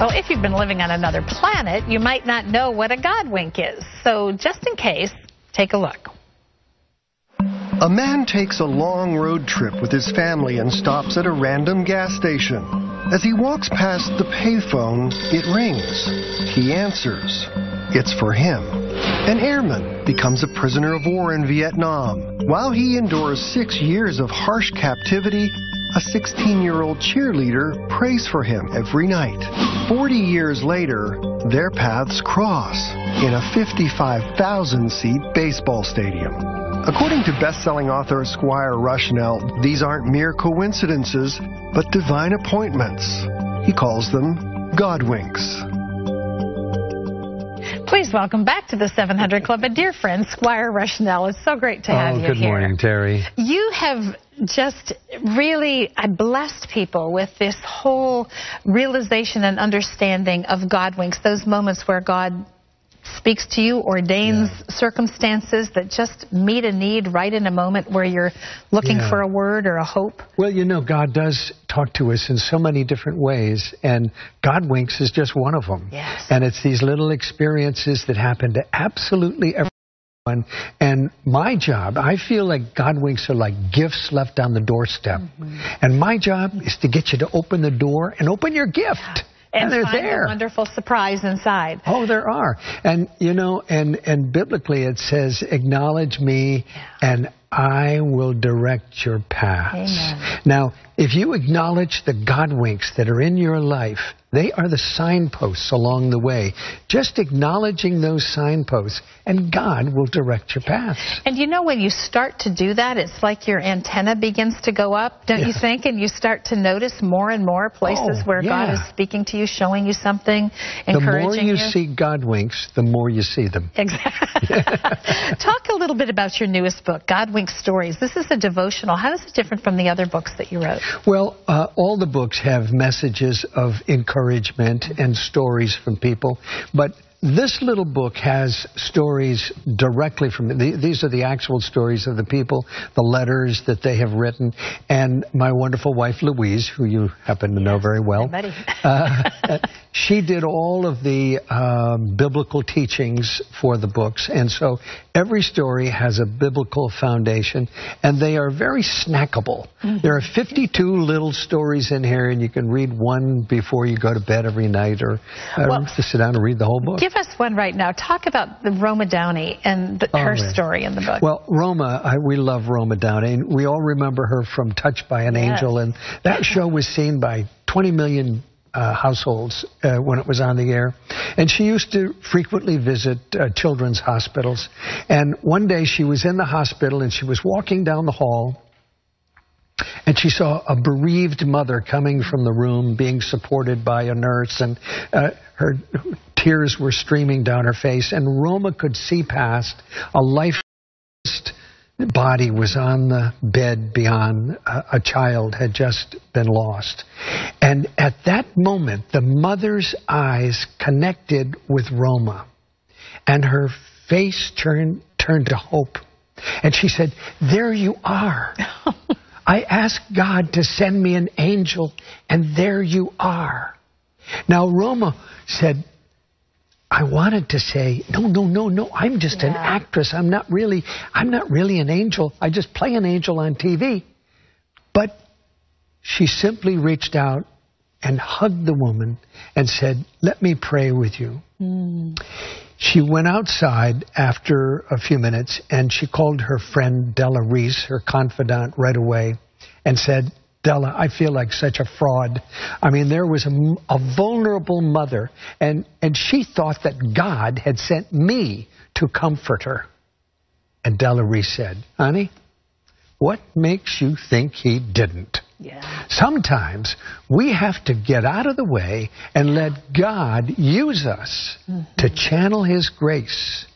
Well, if you've been living on another planet, you might not know what a Godwink is. So just in case, take a look. A man takes a long road trip with his family and stops at a random gas station. As he walks past the payphone, it rings. He answers. It's for him. An airman becomes a prisoner of war in Vietnam. While he endures 6 years of harsh captivity, a 16-year-old cheerleader prays for him every night. 40 years later, their paths cross in a 55,000-seat baseball stadium. According to best-selling author Squire Rushnell, these aren't mere coincidences, but divine appointments. He calls them Godwinks. Please welcome back to the 700 Club a dear friend, Squire Rushnell. It's so great to have you here. Good morning, Terry. You have just really blessed people with this whole realization and understanding of Godwinks, those moments where God speaks to you, ordains circumstances that just meet a need right in a moment where you're looking for a word or a hope. Well, you know, God does talk to us in so many different ways, and Godwinks is just one of them. Yes. And it's these little experiences that happen to absolutely everyone. And my job, I feel like Godwinks are like gifts left on the doorstep. And my job is to get you to open the door and open your gift. And they're find there. A wonderful surprise inside. Oh, there are. And, you know, and biblically it says, acknowledge me and I will direct your paths. Amen. Now, if you acknowledge the Godwinks that are in your life, they are the signposts along the way. Just acknowledging those signposts, and God will direct your paths. And you know, when you start to do that, it's like your antenna begins to go up, don't you think? And you start to notice more and more places where God is speaking to you, showing you something, encouraging you. The more you see Godwinks, the more you see them. Exactly. Talk a little bit about your newest book, Godwink Stories. This is a devotional. How is it different from the other books that you wrote? Well, all the books have messages of encouragement and stories from people, but this little book has stories directly from these are the actual stories of the people, the letters that they have written, and my wonderful wife Louise, who you happen to know very well. She did all of the biblical teachings for the books, and so every story has a biblical foundation, and they are very snackable. There are 52 little stories in here, and you can read one before you go to bed every night, or just sit down and read the whole book. Give us one right now. Talk about the Roma Downey and her story in the book. Well, Roma, we love Roma Downey, and we all remember her from Touched by an Angel, and that show was seen by 20 million households when it was on the air. And she used to frequently visit children's hospitals. And one day she was in the hospital and she was walking down the hall and she saw a bereaved mother coming from the room being supported by a nurse, and her tears were streaming down her face, and Roma could see past a lifeless body was on the bed beyond a child had just been lost. And at that moment, the mother's eyes connected with Roma, and her face turned to hope. And she said, "There you are. I asked God to send me an angel, and there you are." Now, Roma said, I wanted to say, no, I'm just an actress. I'm not really an angel. I just play an angel on TV. But she simply reached out and hugged the woman and said, "Let me pray with you." She went outside after a few minutes and she called her friend Della Reese, her confidant, right away and said, "Della, I feel like such a fraud. I mean, there was a vulnerable mother, and she thought that God had sent me to comfort her." And Della Reese said, "Honey, what makes you think he didn't?" Sometimes we have to get out of the way and let God use us to channel His grace.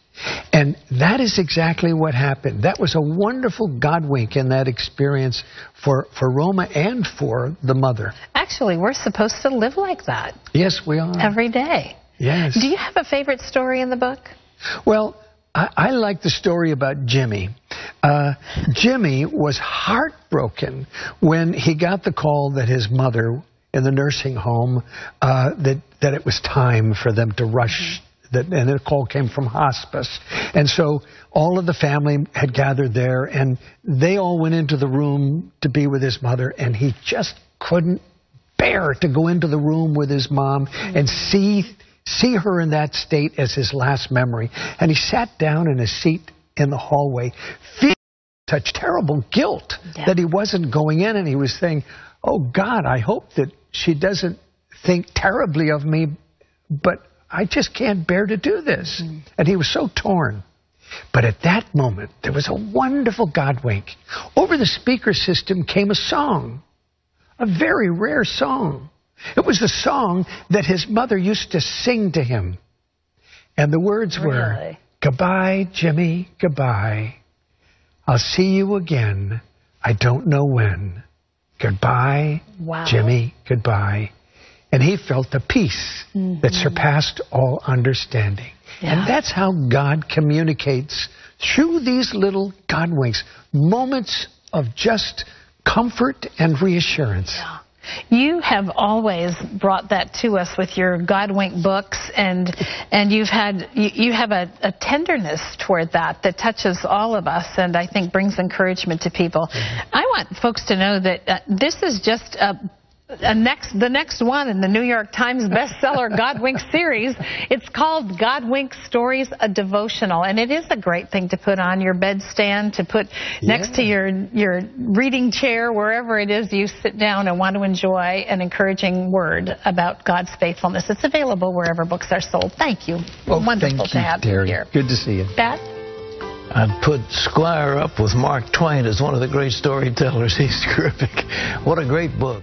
And that is exactly what happened. That was a wonderful Godwink in that experience for Roma and for the mother. Actually, we're supposed to live like that. Yes, we are. Every day. Yes. Do you have a favorite story in the book? Well, I like the story about Jimmy. Jimmy was heartbroken when he got the call that his mother in the nursing home that it was time for them to rush. And the call came from hospice. And so all of the family had gathered there, and they all went into the room to be with his mother, and he just couldn't bear to go into the room with his mom and see her in that state as his last memory. And he sat down in his seat in the hallway, feeling such terrible guilt that he wasn't going in, and he was saying, oh, God, I hope that she doesn't think terribly of me, but I just can't bear to do this. And he was so torn. But at that moment, there was a wonderful Godwink. Over the speaker system came a song, a very rare song. It was the song that his mother used to sing to him. And the words were, goodbye, Jimmy, goodbye. I'll see you again. I don't know when. Goodbye, Jimmy, goodbye. And he felt the peace that surpassed all understanding. And that's how God communicates through these little Godwinks, moments of just comfort and reassurance. You have always brought that to us with your Godwink books, and you have a tenderness toward that touches all of us, and I think brings encouragement to people. I want folks to know that this is just the next one in the New York Times bestseller Godwink series. It's called Godwink Stories, a devotional, and it is a great thing to put on your bedstand, to put next to your reading chair, wherever it is you sit down and want to enjoy an encouraging word about God's faithfulness. It's available wherever books are sold. Thank you. Well, wonderful to have you here. Good to see you. Pat? I'd put Squire up with Mark Twain as one of the great storytellers. He's terrific. What a great book.